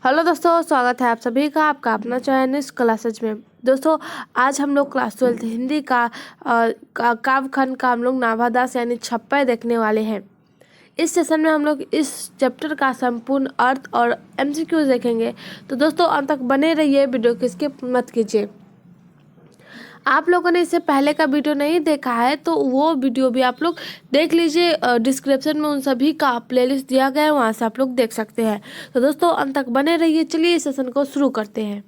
Hello दोस्तों, स्वागत है आप सभी का आपका अपना चैनल क्लासेज में। दोस्तों, आज हम लोग क्लास 12 हिंदी का काव्य खंड का हम लोग नाभादास यानी छप्पा देखने वाले हैं। इस सेशन में हम लोग इस चैप्टर का संपूर्ण अर्थ और एमसीक्यूज देखेंगे। तो दोस्तों, अंत तक बने रहिए, वीडियो को स्किप मत कीजिए। आप लोगों ने इससे पहले का वीडियो नहीं देखा है तो वो वीडियो भी आप लोग देख लीजिए। डिस्क्रिप्शन में उन सभी का प्लेलिस्ट दिया गया है, वहाँ से आप लोग देख सकते हैं। तो दोस्तों, अंत तक बने रहिए। चलिए इस सेशन को शुरू करते हैं।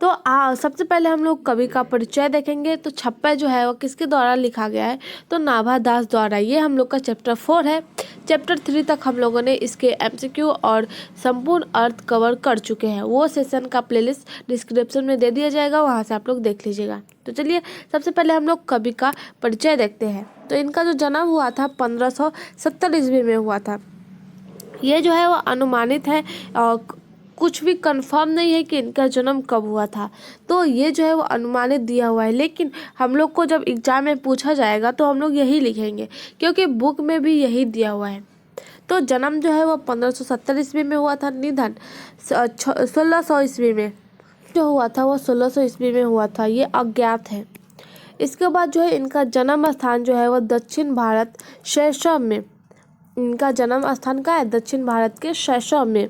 तो सबसे पहले हम लोग कवि का परिचय देखेंगे। तो छप्पा जो है वो किसके द्वारा लिखा गया है? तो नाभादास द्वारा। ये हम लोग का चैप्टर 4 है। चैप्टर 3 तक हम लोगों ने इसके एमसीक्यू और संपूर्ण अर्थ कवर कर चुके हैं। वो सेशन का प्लेलिस्ट डिस्क्रिप्शन में दे दिया जाएगा, वहाँ से आप लोग देख लीजिएगा। तो चलिए सबसे पहले हम लोग कवि का परिचय देखते हैं। तो इनका जो जन्म हुआ था 1570 ईस्वी में हुआ था। ये जो है वो अनुमानित है और कुछ भी कंफर्म नहीं है कि इनका जन्म कब हुआ था। तो ये जो है वो अनुमानित दिया हुआ है, लेकिन हम लोग को जब एग्जाम में पूछा जाएगा तो हम लोग यही लिखेंगे, क्योंकि बुक में भी यही दिया हुआ है। तो जन्म जो है वो 1570 ईस्वी में हुआ था। निधन 1600 ईस्वी में जो हुआ था वो 1600 ईस्वी में हुआ था। ये अज्ञात है। इसके बाद जो है इनका जन्म स्थान जो है वो दक्षिण भारत शैशव में। इनका जन्म स्थान का है दक्षिण भारत के शैशव में।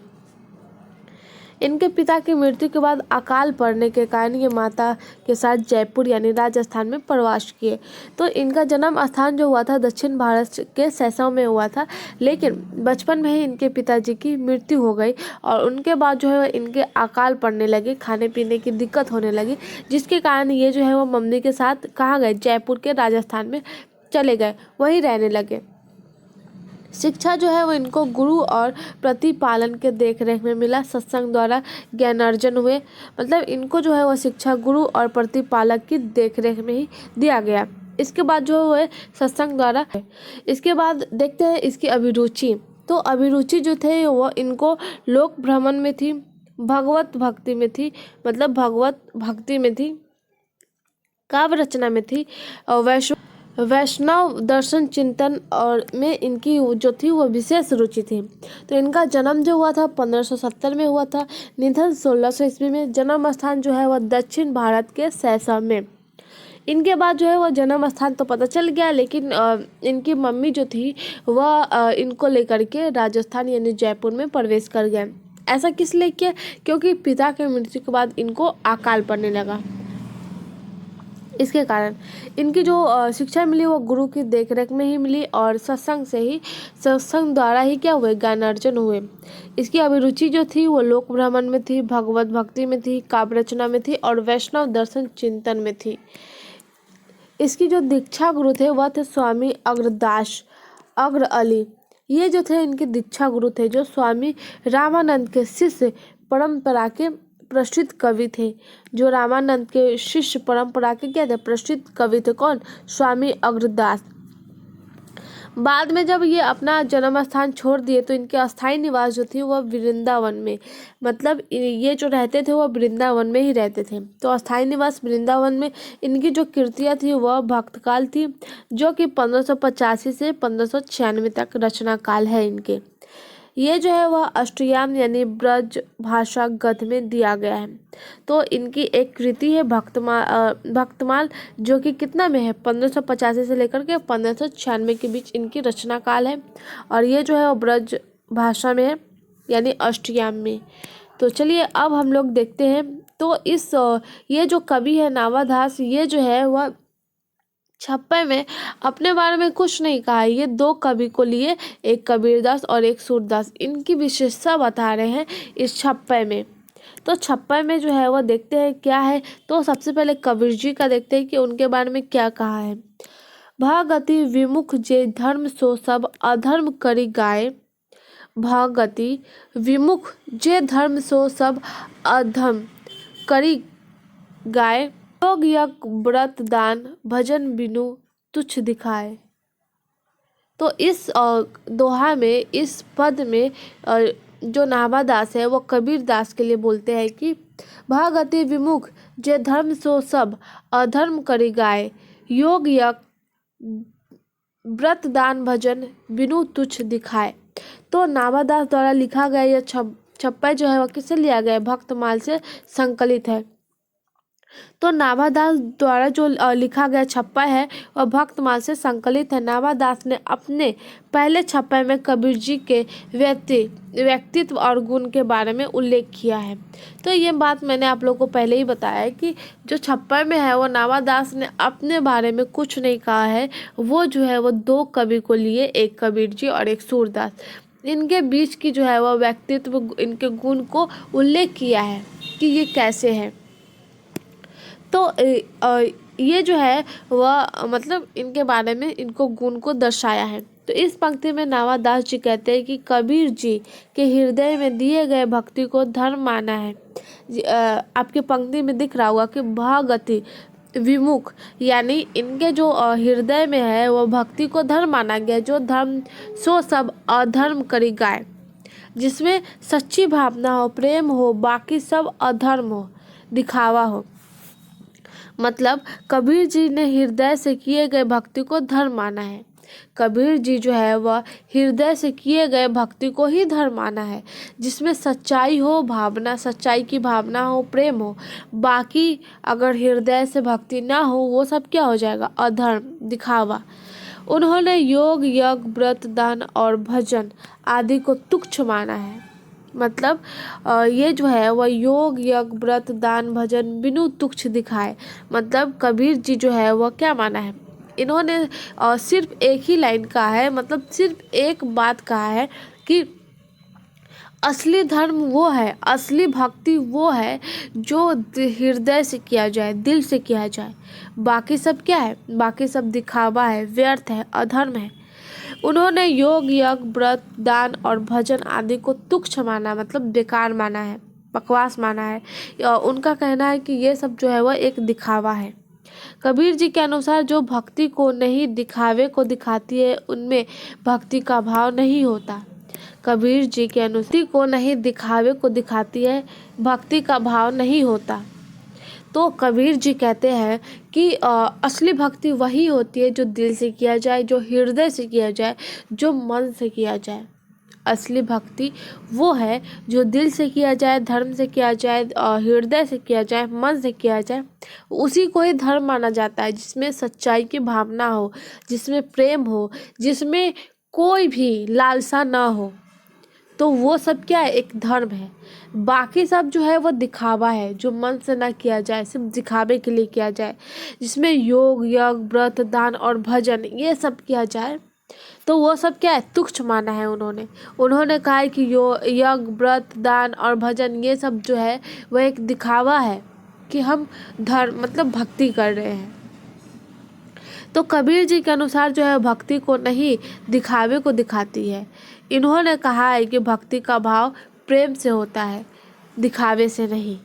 इनके पिता की मृत्यु के बाद अकाल पड़ने के कारण ये माता के साथ जयपुर यानी राजस्थान में प्रवास किए। तो इनका जन्म स्थान जो हुआ था दक्षिण भारत के शैशव में हुआ था, लेकिन बचपन में ही इनके पिताजी की मृत्यु हो गई और उनके बाद जो है इनके अकाल पड़ने लगे, खाने पीने की दिक्कत होने लगी, जिसके कारण ये जो है वो मम्मी के साथ कहाँ गए? जयपुर के राजस्थान में चले गए, वहीं रहने लगे। शिक्षा जो है वो इनको गुरु और प्रतिपालन के देखरेख में मिला। सत्संग द्वारा ज्ञानार्जन हुए, मतलब इनको जो है वो शिक्षा गुरु और प्रतिपालक की देखरेख में ही दिया गया। इसके बाद जो है सत्संग द्वारा। इसके बाद देखते हैं इसकी अभिरुचि। तो अभिरुचि जो थे वो इनको लोक भ्रमण में थी, भगवत भक्ति में थी, मतलब भगवत भक्ति में थी, काव्य रचना में थी, और वैष्णव दर्शन चिंतन और में इनकी जो थी वो विशेष रुचि थी। तो इनका जन्म जो हुआ था 1570 में हुआ था। निधन 1600 ईस्वी में। जन्म स्थान जो है वह दक्षिण भारत के शैशव में। इनके बाद जो है वो जन्म स्थान तो पता चल गया, लेकिन इनकी मम्मी जो थी वह इनको लेकर के राजस्थान यानी जयपुर में प्रवेश कर गए। ऐसा किस लिए किया? क्योंकि पिता के मृत्यु के बाद इनको अकाल पड़ने लगा। इसके कारण इनकी जो शिक्षा मिली वो गुरु की देखरेख में ही मिली और सत्संग द्वारा ही क्या हुए? ज्ञानार्जन हुए। इसकी अभिरुचि जो थी वो लोक भ्रमण में थी, भगवत भक्ति में थी, काव्य रचना में थी और वैष्णव दर्शन चिंतन में थी। इसकी जो दीक्षा गुरु थे वह थे स्वामी अग्रदास अग्र अली। ये जो थे इनके दीक्षा गुरु थे, जो स्वामी रामानंद के शिष्य परंपरा के प्रसिद्ध कवि थे। जो रामानंद के शिष्य परंपरा के क्या थे? प्रसिद्ध कवि थे। कौन? स्वामी अग्रदास। बाद में जब ये अपना जन्म स्थान छोड़ दिए तो इनके अस्थायी निवास जो थी वह वृंदावन में, मतलब ये जो रहते थे वह वृंदावन में ही रहते थे। तो अस्थायी निवास वृंदावन में। इनकी जो कृतियाँ थी वह भक्तकाल थी, जो कि 1585 से 1596 तक रचना काल है इनके। ये जो है वह अष्टयाम यानी ब्रज भाषा गद्य में दिया गया है। तो इनकी एक कृति है भक्तमाल, जो कि कितना में है? 1585 से लेकर के 1596 के बीच इनकी रचना काल है, और ये जो है वो ब्रज भाषा में है यानी अष्टयाम में। तो चलिए अब हम लोग देखते हैं। तो ये जो कवि है नाभादास, ये जो है वह छप्पे में अपने बारे में कुछ नहीं कहा है। ये दो कवि को लिए, एक कबीरदास और एक सूरदास, इनकी विशेषता बता रहे हैं इस छप्पे में। तो छप्पे में जो है वो देखते हैं क्या है। तो सबसे पहले कबीर जी का देखते हैं कि उनके बारे में क्या कहा है। भागति विमुख जे धर्म सो सब अधर्म करी गाय। भागति विमुख जे धर्म सो सब अधर्म करी गाय। योग यज्ञ व्रत दान भजन बिनु तुच्छ दिखाए। तो इस दोहा में, इस पद में जो नाभादास है वो कबीर दास के लिए बोलते हैं कि भागति विमुख जे धर्म सो सब अधर्म करी गाय, योग यज्ञ व्रत दान भजन बिनु तुच्छ दिखाए। तो नाभादास द्वारा लिखा गया यह छप्पा जो है वह किससे लिया गया है? भक्तमाल से संकलित है। तो नाभादास द्वारा जो लिखा गया छप्पा है वह भक्तमाल से संकलित है। नाभादास ने अपने पहले छप्पे में कबीर जी के व्यक्तित्व और गुण के बारे में उल्लेख किया है। तो ये बात मैंने आप लोगों को पहले ही बताया है कि जो छप्पा में है वो नाभादास ने अपने बारे में कुछ नहीं कहा है, वो जो है वो दो कवि को लिए, एक कबीर जी और एक सूरदास, इनके बीच की जो है वह व्यक्तित्व, इनके गुण को उल्लेख किया है कि ये कैसे है। तो ये जो है वह मतलब इनके बारे में इनको गुण को दर्शाया है। तो इस पंक्ति में नाभादास जी कहते हैं कि कबीर जी के हृदय में दिए गए भक्ति को धर्म माना है। आपके पंक्ति में दिख रहा होगा कि भागति विमुख, यानी इनके जो हृदय में है वो भक्ति को धर्म माना गया। जो धर्म सो सब अधर्म करी गाय, जिसमें सच्ची भावना हो, प्रेम हो, बाकी सब अधर्म हो, दिखावा हो। मतलब कबीर जी ने हृदय से किए गए भक्ति को धर्म माना है। कबीर जी जो है वह हृदय से किए गए भक्ति को ही धर्म माना है, जिसमें सच्चाई हो, भावना, सच्चाई की भावना हो, प्रेम हो। बाकी अगर हृदय से भक्ति ना हो वो सब क्या हो जाएगा? अधर्म, दिखावा। उन्होंने योग यज्ञ व्रत दान और भजन आदि को तुच्छ माना है। मतलब ये जो है वह योग यज्ञ व्रत दान भजन बिनु तुच्छ दिखाए। मतलब कबीर जी जो है वह क्या माना है? इन्होंने सिर्फ एक ही लाइन कहा है, मतलब सिर्फ एक बात कहा है कि असली धर्म वो है, असली भक्ति वो है जो हृदय से किया जाए, दिल से किया जाए। बाकी सब क्या है? बाकी सब दिखावा है, व्यर्थ है, अधर्म है। उन्होंने योग यज्ञ व्रत दान और भजन आदि को तुच्छ माना, मतलब बेकार माना है, बकवास माना है। उनका कहना है कि ये सब जो है वह एक दिखावा है। कबीर जी के अनुसार जो भक्ति को नहीं, दिखावे को दिखाती है, उनमें भक्ति का भाव नहीं होता। कबीर जी के अनुसार को नहीं, दिखावे को दिखाती है, भक्ति का भाव नहीं होता। तो कबीर जी कहते हैं कि असली भक्ति वही होती है जो दिल से किया जाए, जो हृदय से किया जाए, जो मन से किया जाए। असली भक्ति वो है जो दिल से किया जाए, धर्म से किया जाए, हृदय से किया जाए, मन से किया जाए, उसी को ही धर्म माना जाता है। जिसमें सच्चाई की भावना हो, जिसमें प्रेम हो, जिसमें कोई भी लालसा ना हो, तो वो सब क्या है? एक धर्म है। बाकी सब जो है वो दिखावा है, जो मन से ना किया जाए, सिर्फ दिखावे के लिए किया जाए। जिसमें योग यज्ञ व्रत दान और भजन ये सब किया जाए, तो वो सब क्या है? तुच्छ माना है उन्होंने कहा है कि यज्ञ व्रत दान और भजन ये सब जो है वह एक दिखावा है कि हम धर्म मतलब भक्ति कर रहे हैं। तो कबीर जी के अनुसार जो है भक्ति को नहीं, दिखावे को दिखाती है। इन्होंने कहा है कि भक्ति का भाव प्रेम से होता है, दिखावे से नहीं।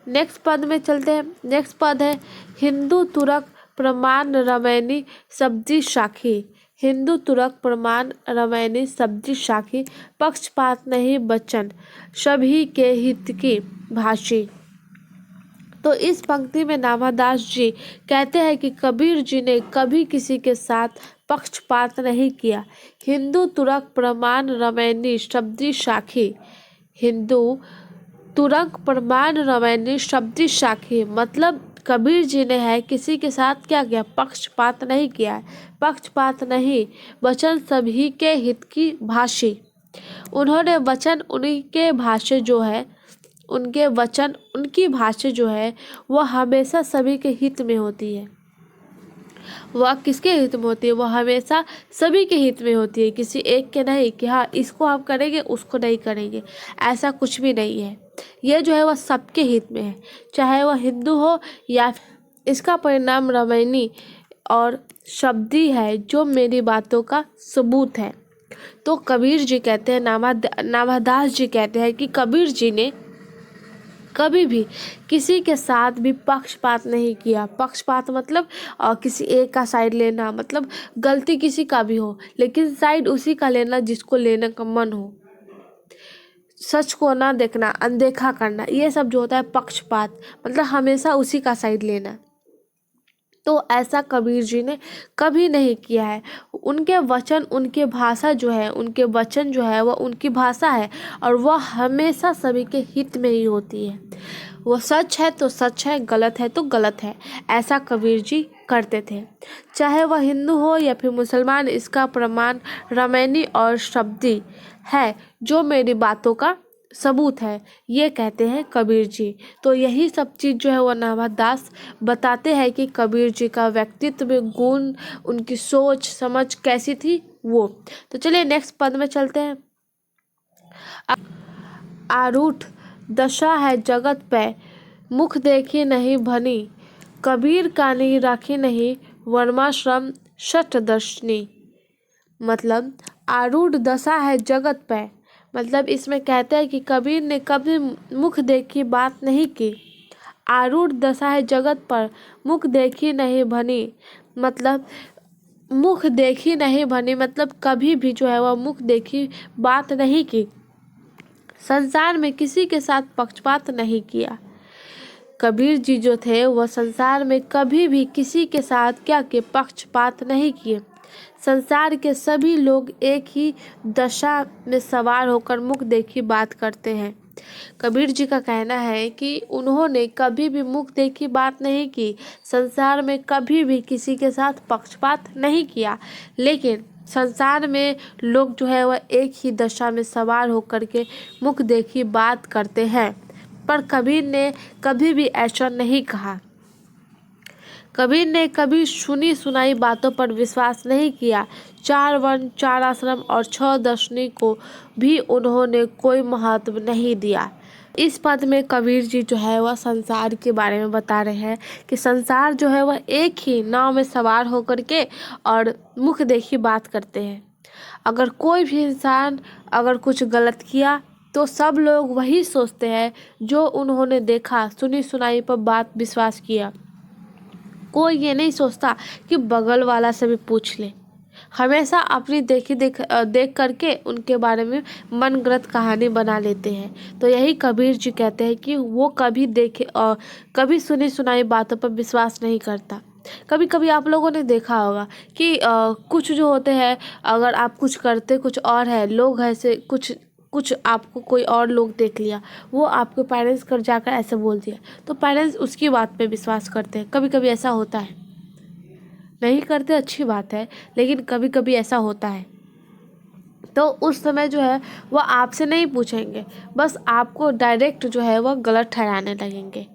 नेक्स्ट पद में चलते हैं। नेक्स्ट पद है हिंदू तुरक प्रमाण रमैनी सब्जी साखी। हिंदू तुरक प्रमाण रमैनी सब्जी साखी, पक्षपात नहीं बचन सभी के हित की भाषी। तो इस पंक्ति में नाभादास जी कहते हैं कि कबीर जी ने कभी किसी के साथ पक्षपात नहीं किया। हिंदू तुरक प्रमाण रमैनी सब्जी साखी। हिंदू तुरक प्रमाण रमैनी सब्जी साखी, मतलब कबीर जी ने है किसी के साथ क्या किया? पक्षपात नहीं किया है। पक्षपात नहीं, वचन सभी के हित की भाषी। उन्होंने वचन उन्हीं के भाष्य जो है, उनके वचन, उनकी भाषा जो है वह हमेशा सभी के हित में होती है। वह किसके हित में होती है? वह हमेशा सभी के हित में होती है, किसी एक के नहीं कि हाँ इसको हम करेंगे उसको नहीं करेंगे, ऐसा कुछ भी नहीं है। यह जो है वह सबके हित में है, चाहे वह हिंदू हो या इसका परिणाम रमैनी और शब्दी है जो मेरी बातों का सबूत है। तो कबीर जी कहते हैं, नाभादास जी कहते हैं कि कबीर जी ने कभी भी किसी के साथ भी पक्षपात नहीं किया। पक्षपात मतलब किसी एक का साइड लेना, मतलब गलती किसी का भी हो लेकिन साइड उसी का लेना जिसको लेने का मन हो। सच को ना देखना, अनदेखा करना, ये सब जो होता है पक्षपात, मतलब हमेशा उसी का साइड लेना। तो ऐसा कबीर जी ने कभी नहीं किया है। उनके वचन, उनके भाषा जो है, उनके वचन जो है वह उनकी भाषा है और वह हमेशा सभी के हित में ही होती है। वो सच है तो सच है, गलत है तो गलत है, ऐसा कबीर जी करते थे। चाहे वह हिंदू हो या फिर मुसलमान, इसका प्रमाण रामायणी और शब्दी है जो मेरी बातों का सबूत है, ये कहते हैं कबीर जी। तो यही सब चीज़ जो है वो नाभादास दास बताते हैं कि कबीर जी का व्यक्तित्व में गुण, उनकी सोच समझ कैसी थी वो। तो चलिए नेक्स्ट पद में चलते हैं। आरूढ़ दशा है जगत पे, मुख देखी नहीं भनी, कबीर कानी राखी नहीं, वर्माश्रम षटदर्शनी। मतलब आरूढ़ दशा है जगत पे, मतलब इसमें कहते हैं कि कबीर ने कभी मुख देखी बात नहीं की। आरूढ़ दशा है जगत पर, मुख देखी नहीं भनी, मतलब मुख देखी नहीं भनी मतलब कभी भी जो है वह मुख देखी बात नहीं की। संसार में किसी के साथ पक्षपात नहीं किया। कबीर जी जो थे वह संसार में कभी भी किसी के साथ क्या के पक्षपात नहीं किए। संसार के सभी लोग एक ही दशा में सवार होकर मुख देखी बात करते हैं। कबीर जी का कहना है कि उन्होंने कभी भी मुख देखी बात नहीं की, संसार में कभी भी किसी के साथ पक्षपात नहीं किया, लेकिन संसार में लोग जो है वह एक ही दशा में सवार होकर के मुख देखी बात करते हैं। पर कबीर ने कभी भी ऐसा नहीं कहा। कबीर ने कभी सुनी सुनाई बातों पर विश्वास नहीं किया। 4 वर्ण, 4 आश्रम और 6 दर्शनी को भी उन्होंने कोई महत्व नहीं दिया। इस पद में कबीर जी जो है वह संसार के बारे में बता रहे हैं कि संसार जो है वह एक ही नाव में सवार होकर के और मुख देखी बात करते हैं। अगर कोई भी इंसान अगर कुछ गलत किया तो सब लोग वही सोचते हैं जो उन्होंने देखा, सुनी सुनाई पर बात विश्वास किया। कोई ये नहीं सोचता कि बगल वाला से भी पूछ ले। हमेशा अपनी देख करके उनके बारे में मनगढ़ंत कहानी बना लेते हैं। तो यही कबीर जी कहते हैं कि वो कभी सुनी सुनाई बातों पर विश्वास नहीं करता। कभी कभी आप लोगों ने देखा होगा कि कुछ जो होते हैं, अगर आप कुछ करते कुछ और है, लोग ऐसे कुछ आपको कोई और लोग देख लिया, वो आपके पेरेंट्स कर जाकर ऐसे बोल दिया, तो पेरेंट्स उसकी बात पे विश्वास करते हैं। कभी कभी ऐसा होता है, नहीं करते अच्छी बात है, लेकिन कभी कभी ऐसा होता है। तो उस समय जो है वो आपसे नहीं पूछेंगे, बस आपको डायरेक्ट जो है वह गलत ठहराने लगेंगे।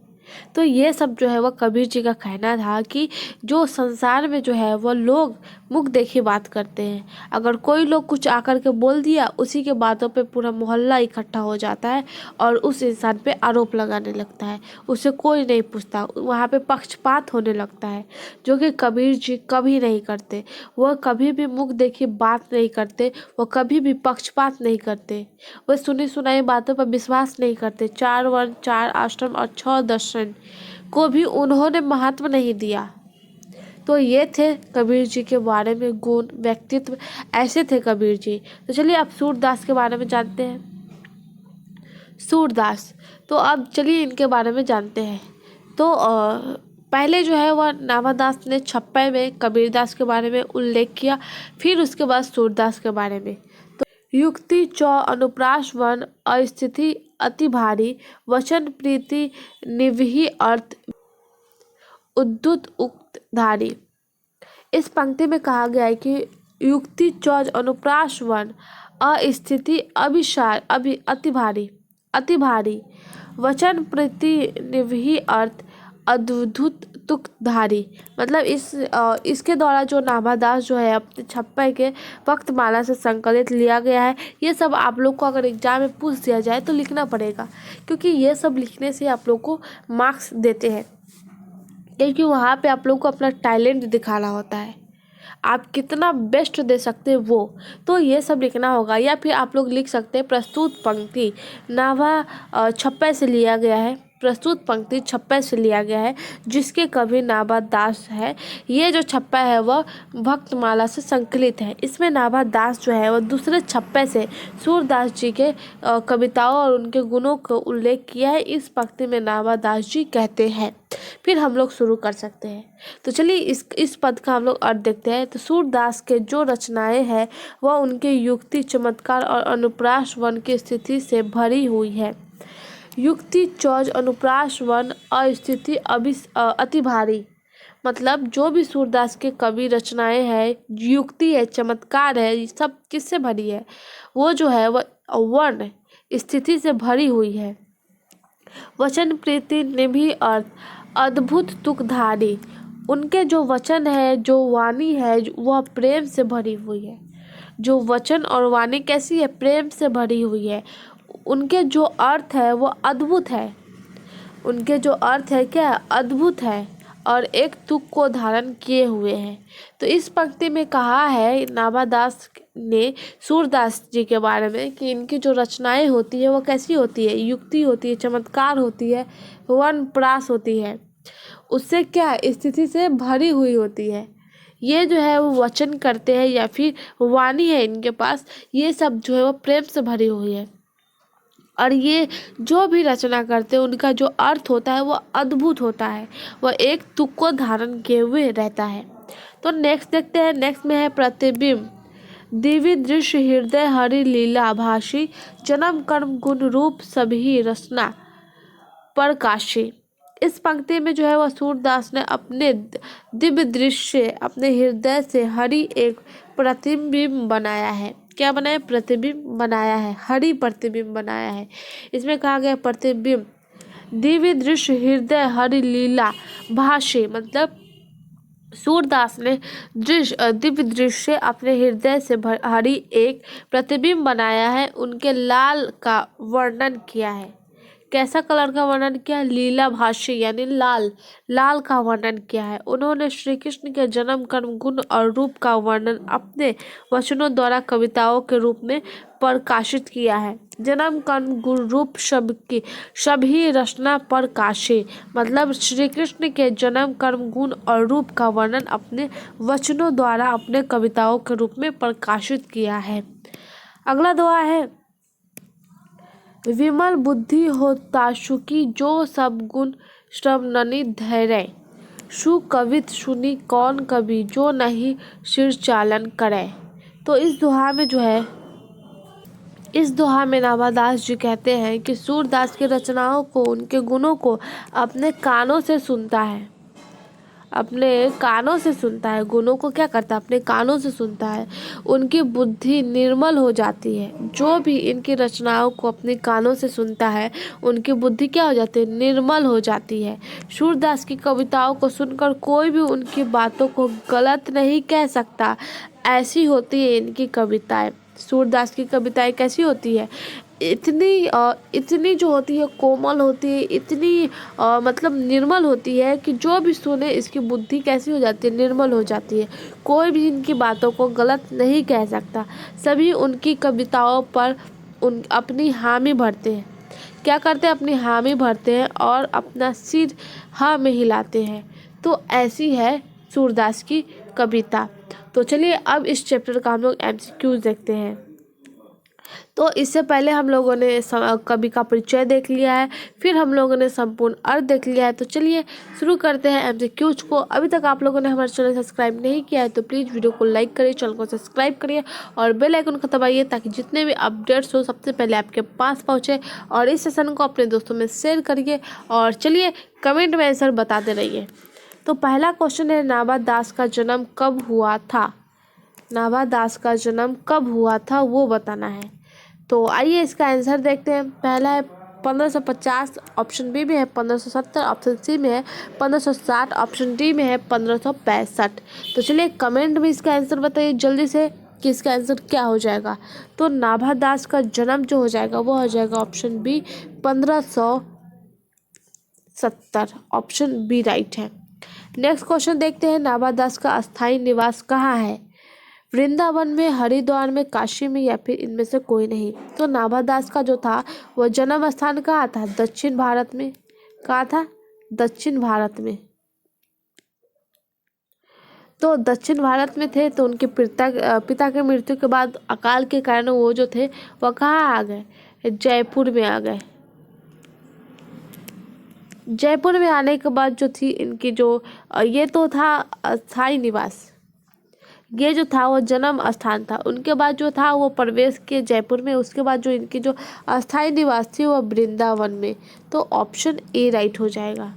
तो ये सब जो है वह कबीर जी का कहना था कि जो संसार में जो है वह लोग मुख देखी बात करते हैं। अगर कोई लोग कुछ आकर के बोल दिया, उसी के बातों पे पूरा मोहल्ला इकट्ठा हो जाता है और उस इंसान पे आरोप लगाने लगता है। उसे कोई नहीं पूछता, वहाँ पे पक्षपात होने लगता है, जो कि कबीर जी कभी नहीं करते। वह कभी भी मुख देखी बात नहीं करते, वह कभी भी पक्षपात नहीं करते, वह सुनी सुनाई बातों पर विश्वास नहीं करते। 4 वर्ण, 4 आश्रम और 6 दर्शन को भी उन्होंने महत्व नहीं दिया। तो ये थे कबीर जी के बारे में गुण, व्यक्तित्व, ऐसे थे कबीर जी। तो चलिए अब सूरदास के बारे में जानते हैं। सूरदास, तो अब चलिए इनके बारे में जानते हैं। तो पहले जो है वह नाभादास ने 56 में कबीरदास के बारे में उल्लेख किया, फिर उसके बाद सूरदास के बारे में। तो युक्ति चौ अनुप्रास वन, अस्थिति अति भारी, वचन प्रीति निवही अर्थ उद्धत उक्त धारी। इस पंक्ति में कहा गया है कि युक्ति चौज अनुप्रास वन, अस्थिति अभिसार अति भारी, वचन प्रति निवही अर्थ अद्भुत तुकधारी। मतलब इसके द्वारा जो नाभादास जो है अपने 56 के वक्तमाला से संकलित लिया गया है। ये सब आप लोग को अगर एग्जाम में पूछ दिया जाए तो लिखना पड़ेगा, क्योंकि ये सब लिखने से आप लोग को मार्क्स देते हैं, क्योंकि वहाँ पे आप लोग को अपना टैलेंट दिखाना होता है, आप कितना बेस्ट दे सकते हैं वो। तो ये सब लिखना होगा, या फिर आप लोग लिख सकते हैं प्रस्तुत पंक्ति नाभा 56 से लिया गया है। प्रस्तुत पंक्ति छप्पे से लिया गया है, जिसके कवि नाभा दास है। ये जो छप्पा है वह भक्तमाला से संकलित है। इसमें नाभा दास जो है वह दूसरे छप्पे से सूरदास जी के कविताओं और उनके गुणों को उल्लेख किया है। इस पंक्ति में नाभा दास जी कहते हैं। फिर हम लोग शुरू कर सकते हैं। तो चलिए इस पद का हम लोग अर्थ देखते हैं। तो सूरदास के जो रचनाएं हैं वह उनके युक्ति, चमत्कार और अनुप्रास वन की स्थिति से भरी हुई है। युक्ति, चौज, अनुप्रास वन और स्थिति अति भारी, मतलब जो भी सूरदास के कवि रचनाएं हैं, युक्ति है, चमत्कार है, ये सब किससे भरी है? वो जो है वह वर्ण स्थिति से भरी हुई है। वचन प्रीति निभि अर्थ अद्भुत तुकधारी, उनके जो वचन है, जो वाणी है, वह प्रेम से भरी हुई है। जो वचन और वाणी कैसी है? प्रेम से भरी हुई है। उनके जो अर्थ है वो अद्भुत है। उनके जो अर्थ है क्या? अद्भुत है और एक तुक को धारण किए हुए हैं। तो इस पंक्ति में कहा है नाभा दास ने सूरदास जी के बारे में कि इनकी जो रचनाएं होती है वो कैसी होती है? युक्ति होती है, चमत्कार होती है, वन प्रास होती है, उससे क्या स्थिति से भरी हुई होती है। ये जो है वो वचन करते हैं या फिर वाणी है इनके पास, ये सब जो है वो प्रेम से भरी हुई है। और ये जो भी रचना करते हैं उनका जो अर्थ होता है वो अद्भुत होता है, वह एक तुक को धारण किए हुए रहता है। तो नेक्स्ट देखते हैं। नेक्स्ट में है प्रतिबिंब। दिव्य दृश्य हृदय हरि लीला भाषी, जन्म कर्म गुण रूप सभी रचना प्रकाशी। इस पंक्ति में जो है वह सूरदास ने अपने दिव्य दृश्य, अपने हृदय से हरि एक प्रतिबिंब बनाया है। क्या बनाया? प्रतिबिंब बनाया है, हरि प्रतिबिंब बनाया है। इसमें कहा गया प्रतिबिंब दिव्य दृश्य हृदय हरि लीला भाषी, मतलब सूरदास ने दिव्य दृश्य अपने हृदय से हरि एक प्रतिबिंब बनाया है। उनके लाल का वर्णन किया है। कैसा कलर का वर्णन किया? लीला भाषी, यानी लाल, लाल का वर्णन किया है। उन्होंने श्री कृष्ण के जन्म कर्म गुण और रूप का वर्णन अपने वचनों द्वारा कविताओं के रूप में प्रकाशित किया है। जन्म कर्म गुण रूप सबकी सभी रचना प्रकाशी, मतलब श्री कृष्ण के जन्म कर्म गुण और रूप का वर्णन अपने वचनों द्वारा अपने कविताओं के रूप में प्रकाशित किया है। अगला दोहा है विमल बुद्धि हो ताशुकी, जो सब गुण श्रवणनि धैर्य, सुकवित सुनी कौन कवि, जो नहीं सिर चालन करे। तो इस दोहा में जो है, इस दोहा में नाभा दास जी कहते हैं कि सूरदास की रचनाओं को, उनके गुणों को अपने कानों से सुनता है, अपने कानों से सुनता है। गुणों को क्या करता है? अपने कानों से सुनता है। उनकी बुद्धि निर्मल हो जाती है। जो भी इनकी रचनाओं को अपने कानों से सुनता है उनकी बुद्धि क्या हो जाती है? निर्मल हो जाती है। सूरदास की कविताओं को सुनकर कोई भी उनकी बातों को गलत नहीं कह सकता। ऐसी होती है इनकी कविताएं। सूरदास की कविताएं कैसी होती है? इतनी जो होती है कोमल होती है, इतनी मतलब निर्मल होती है कि जो भी सुने इसकी बुद्धि कैसी हो जाती है? निर्मल हो जाती है। कोई भी इनकी बातों को गलत नहीं कह सकता। सभी उनकी कविताओं पर अपनी हामी भरते हैं। क्या करते हैं? अपनी हामी भरते हैं और अपना सिर हाँ में हिलाते हैं। तो ऐसी है सूरदास की कविता। तो चलिए अब इस चैप्टर का हम लोग MCQs देखते हैं। तो इससे पहले हम लोगों ने कवि का परिचय देख लिया है, फिर हम लोगों ने संपूर्ण अर्थ देख लिया है। तो चलिए शुरू करते हैं MCQs को। अभी तक आप लोगों ने हमारे चैनल सब्सक्राइब नहीं किया है तो प्लीज़ वीडियो को लाइक करिए, चैनल को सब्सक्राइब करिए और बेल आइकन को दबाइए ताकि जितने भी अपडेट्स हो सबसे पहले आपके पास पहुँचे। और इस सेशन को अपने दोस्तों में शेयर करिए और चलिए कमेंट में आंसर बताते रहिए। तो पहला क्वेश्चन है नाभा दास का जन्म कब हुआ था? नाभा दास का जन्म कब हुआ था वो बताना है। तो आइए इसका आंसर देखते हैं। पहला है 1550, ऑप्शन बी में है 1570, ऑप्शन सी में है 1560, ऑप्शन डी में है 1565। तो चलिए कमेंट में इसका आंसर बताइए जल्दी से कि इसका आंसर क्या हो जाएगा। तो नाभा दास का जन्म जो हो जाएगा वो हो जाएगा option B 1570, option B right है। नेक्स्ट क्वेश्चन देखते हैं। नाभा दास का अस्थायी निवास कहाँ है? वृंदावन में, हरिद्वार में, काशी में या फिर इनमें से कोई नहीं। तो नाभा दास का जो था वह जन्म स्थान कहाँ था? दक्षिण भारत में, कहाँ था? दक्षिण भारत में। तो दक्षिण भारत में थे, तो उनके पिता के मृत्यु के बाद अकाल के कारण वो जो थे वह कहाँ आ गए? जयपुर में आ गए। जयपुर में आने के बाद जो थी इनकी जो ये तो था स्थायी निवास, ये जो था वो जन्म स्थान था। उनके बाद जो था वो प्रवेश किए जयपुर में। उसके बाद जो इनकी जो अस्थायी निवास थी वो वृंदावन में। तो ऑप्शन ए राइट हो जाएगा।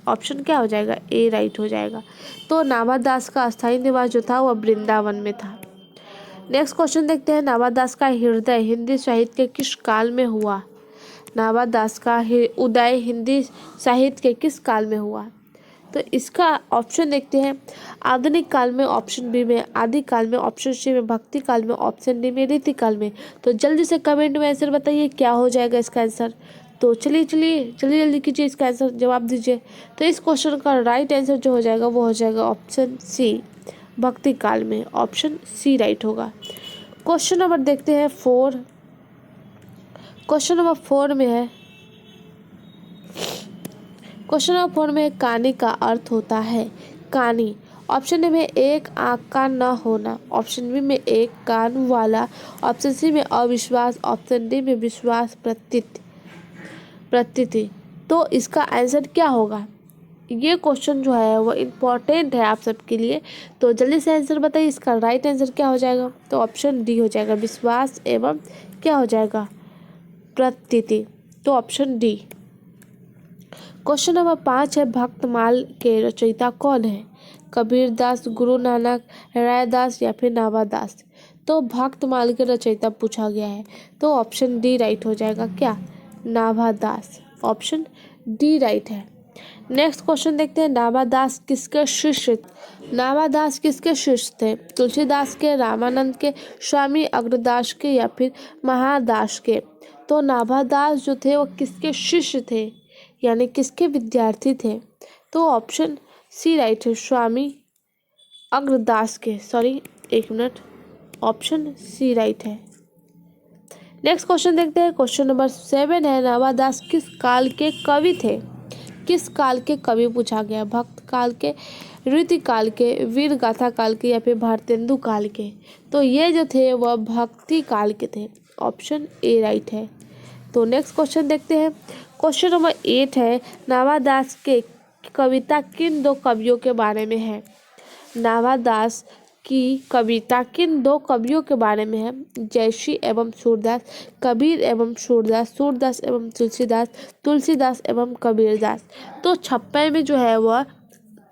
ऑप्शन क्या हो जाएगा? ए राइट हो जाएगा। तो नाभादास का अस्थायी निवास जो था वह वृंदावन में था। नेक्स्ट क्वेश्चन देखते हैं, नाभादास का हृदय हिंदी साहित्य के किस काल में हुआ? नाभादास का उदय हिंदी साहित्य के किस काल में हुआ? तो इसका ऑप्शन देखते हैं, आधुनिक काल में ऑप्शन बी में, आदि काल में ऑप्शन सी में, भक्ति काल में ऑप्शन डी में, रीति काल में। तो जल्दी से कमेंट में आंसर बताइए क्या हो जाएगा इसका आंसर। तो चलिए जल्दी कीजिए इसका आंसर, जवाब दीजिए। तो इस क्वेश्चन का राइट आंसर जो हो जाएगा वो हो जाएगा ऑप्शन सी, भक्ति काल में। ऑप्शन सी राइट होगा। क्वेश्चन नंबर देखते हैं 4। क्वेश्चन नंबर 4 में है, क्वेश्चन नंबर 4 में कहानी का अर्थ होता है। कहानी ऑप्शन ए में एक आंख का न होना, ऑप्शन बी में एक कान वाला, ऑप्शन सी में अविश्वास, ऑप्शन डी में विश्वास प्रतीति। तो इसका आंसर क्या होगा? ये क्वेश्चन जो है वो इम्पोर्टेंट है आप सबके लिए। तो जल्दी से आंसर बताइए इसका राइट आंसर क्या हो जाएगा। तो ऑप्शन डी हो जाएगा, विश्वास एवं क्या हो जाएगा? प्रतीति। तो ऑप्शन डी। क्वेश्चन नंबर 5 है, भक्तमाल के रचयिता कौन है? कबीरदास, गुरु नानक, रायदास या फिर नाभादास। तो भक्तमाल के रचयिता पूछा गया है, तो ऑप्शन डी राइट हो जाएगा। क्या? नाभादास। ऑप्शन डी राइट है। नेक्स्ट क्वेश्चन देखते हैं, नाभादास किसके शिष्य? नाभादास किसके शिष्य थे? तुलसीदास के, रामानंद के, स्वामी अग्रदास के या फिर महादास के। तो नाभादास जो थे वो किसके शिष्य थे, यानी किसके विद्यार्थी थे? तो ऑप्शन सी राइट है, स्वामी अग्रदास के। ऑप्शन सी राइट है। नेक्स्ट क्वेश्चन देखते हैं, क्वेश्चन नंबर 7 है, नाभादास किस काल के कवि थे? किस काल के कवि पूछा गया? भक्त काल के, रीति काल के, वीर गाथा काल के या फिर भारतेंदु काल के। तो ये जो थे वह भक्ति काल के थे। ऑप्शन ए राइट है। तो नेक्स्ट क्वेश्चन देखते हैं, क्वेश्चन नंबर 8 है, नाभादास के कविता किन दो कवियों के बारे में है? नाभादास की कविता किन दो कवियों के बारे में है? जयश्री एवं सूरदास, कबीर एवं सूरदास, सूरदास एवं तुलसीदास, तुलसीदास एवं कबीरदास। तो 56 में जो है वह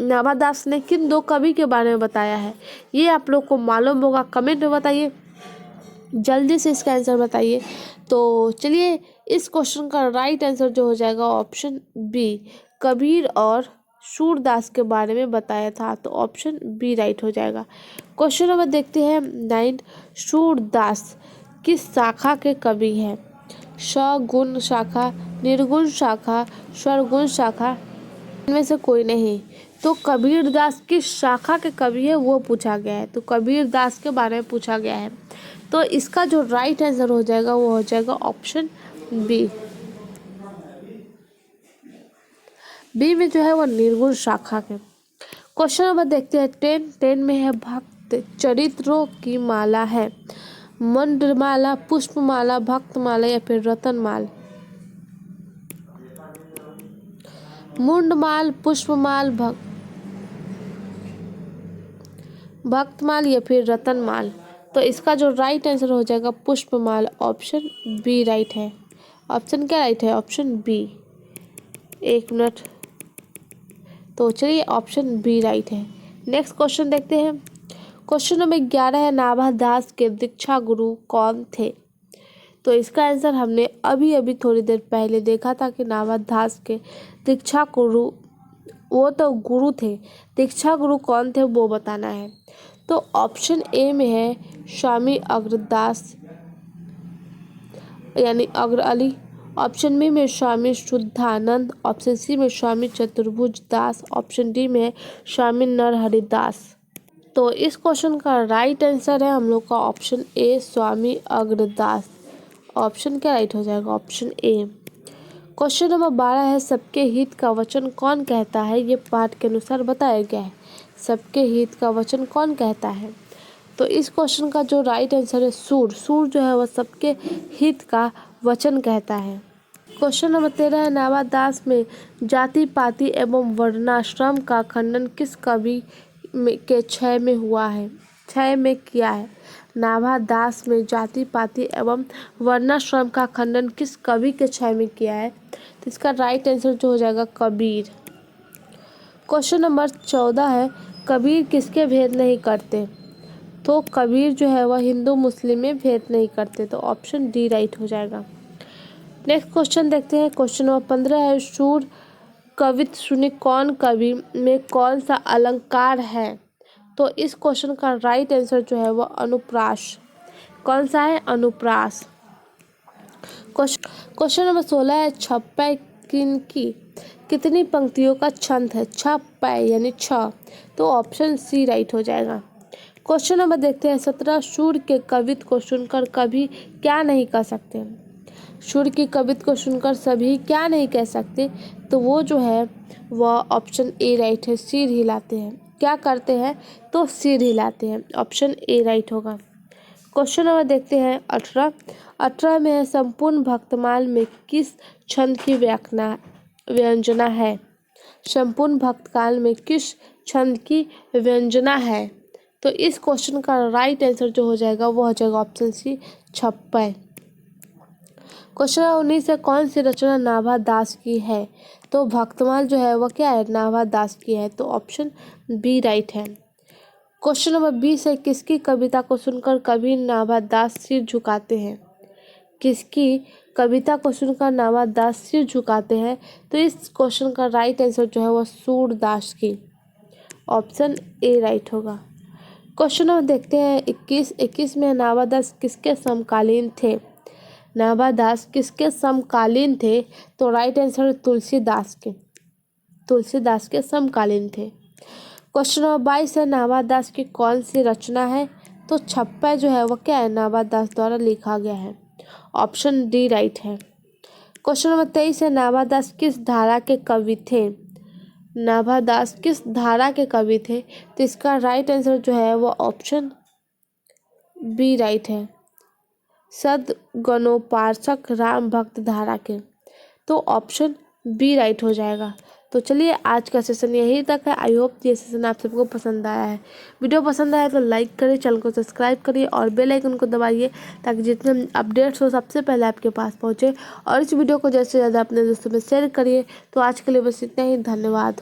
नाभादास ने किन दो कवि के बारे में बताया है? ये आप लोग को मालूम होगा, कमेंट में बताइए, जल्दी से इसका आंसर बताइए। तो चलिए इस क्वेश्चन का राइट आंसर जो हो जाएगा ऑप्शन बी, कबीर और सूरदास के बारे में बताया था। तो ऑप्शन बी राइट हो जाएगा। क्वेश्चन नंबर देखते हैं 9, सूरदास किस शाखा के कवि हैं? सगुण शाखा, निर्गुण शाखा, स्वरगुण शाखा, इनमें से कोई नहीं। तो कबीरदास किस शाखा के कवि है वो पूछा गया है। तो कबीरदास के बारे में पूछा गया है। तो इसका जो राइट आंसर हो जाएगा वो हो जाएगा ऑप्शन बी। बी में जो है वो निर्गुण शाखा के। क्वेश्चन नंबर देखते हैं 10 में है, भक्त चरित्रों की माला है। मंडमाला, पुष्पमाला, भक्तमाला या फिर रतनमाल। मुंडमाल, पुष्पमाल, भक्तमाल या फिर रतनमाल। तो इसका जो राइट आंसर हो जाएगा पुष्पमाल। ऑप्शन बी राइट है। ऑप्शन क्या राइट है? Option B. एक मिनट। तो चलिए ऑप्शन बी राइट है। नेक्स्ट क्वेश्चन देखते हैं, क्वेश्चन नंबर 11 है, नाभादास के दीक्षा गुरु कौन थे? तो इसका आंसर हमने अभी थोड़ी देर पहले देखा था कि नाभादास के दीक्षा गुरु, वो तो गुरु थे, दीक्षा गुरु कौन थे वो बताना है। तो ऑप्शन ए में है स्वामी अग्रदास यानी अग्र अली, ऑप्शन बी में स्वामी शुद्धानंद, ऑप्शन सी में स्वामी चतुर्भुज दास, ऑप्शन डी में स्वामी नरहरि दास। तो इस क्वेश्चन का राइट आंसर है हम लोग का option A, Swami Agradas. Option क्या राइट हो जाएगा? Option A. क्वेश्चन नंबर 12 है, सबके हित का वचन कौन कहता है? ये पाठ के अनुसार बताया गया है। सबके हित का वचन कौन कहता है? तो इस क्वेश्चन का जो राइट आंसर है सूर। सूर जो है वह सबके हित का वचन कहता है। क्वेश्चन नंबर 13 है, नाभादास में जाति पाति एवं वर्णाश्रम का खंडन किस कवि के क्षय में हुआ है? क्षय में किया है। नाभादास में जाति पाति एवं वर्णाश्रम का खंडन किस कवि के क्षय में किया है? तो इसका राइट आंसर जो हो जाएगा कबीर। क्वेश्चन नंबर 14 है, कबीर किसके भेद नहीं करते? तो कबीर जो है वह हिंदू मुस्लिम में भेद नहीं करते, तो ऑप्शन डी राइट हो जाएगा। नेक्स्ट क्वेश्चन देखते हैं। क्वेश्चन नंबर 15 है, शूर कवित सुने कौन कवि में कौन सा अलंकार है? तो इस क्वेश्चन का राइट आंसर जो है वह अनुप्रास। कौन सा है? अनुप्रास। क्वेश्चन नंबर 16 है, छप्पै कितनी पंक्तियों का छंद है? छप्पै यानी 6, तो ऑप्शन सी राइट हो जाएगा। क्वेश्चन नंबर देखते हैं 17, शूर के कवित को सुनकर कभी क्या नहीं कह सकते? शूर की कवित को सुनकर सभी क्या नहीं कह सकते? तो वो जो है वह ऑप्शन ए राइट है, सिर हिलाते हैं। क्या करते हैं? तो सिर हिलाते हैं, ऑप्शन ए राइट होगा। क्वेश्चन नंबर देखते हैं 18 में है, संपूर्ण भक्तमाल में किस छंद की व्यंजना है? संपूर्ण भक्तकाल में किस छंद की व्यंजना है? तो इस क्वेश्चन का राइट आंसर जो हो जाएगा वो हो जाएगा ऑप्शन सी, छप्पै। क्वेश्चन 19 है, कौन सी रचना नाभादास की है? तो भक्तमाल जो है वह क्या है? नाभादास की है, तो ऑप्शन बी राइट है। क्वेश्चन नंबर 20 है, किसकी कविता को सुनकर कवि नाभादास सिर झुकाते हैं? किसकी कविता को सुनकर नाभादास सिर झुकाते हैं? तो इस क्वेश्चन का राइट आंसर जो है वह सूरदास की, ऑप्शन ए राइट होगा। क्वेश्चन नंबर देखते हैं 21 में, नाभादास किसके समकालीन थे? नाभादास किसके समकालीन थे? तो राइट आंसर तुलसीदास के समकालीन थे। क्वेश्चन नंबर 22 है, नाभादास की कौन सी रचना है? तो छप्पै जो है वह क्या है? नाभादास द्वारा लिखा गया है, ऑप्शन डी राइट है। क्वेश्चन नंबर 23 है, नाभादास किस धारा के कवि थे? नाभादास किस धारा के कवि थे? तो इसका राइट आंसर जो है वो ऑप्शन बी राइट है, सद्गुणोपासक राम भक्त धारा के, तो ऑप्शन बी राइट हो जाएगा। तो चलिए आज का सेशन यही तक है। आई होप ये सेशन आप सबको पसंद आया है। वीडियो पसंद आया तो लाइक करिए, चैनल को सब्सक्राइब करिए और बेल आइकन को दबाइए ताकि जितने अपडेट्स हो सबसे पहले आपके पास पहुंचे। और इस वीडियो को ज़्यादा से ज़्यादा अपने दोस्तों में शेयर करिए। तो आज के लिए बस इतना ही, धन्यवाद।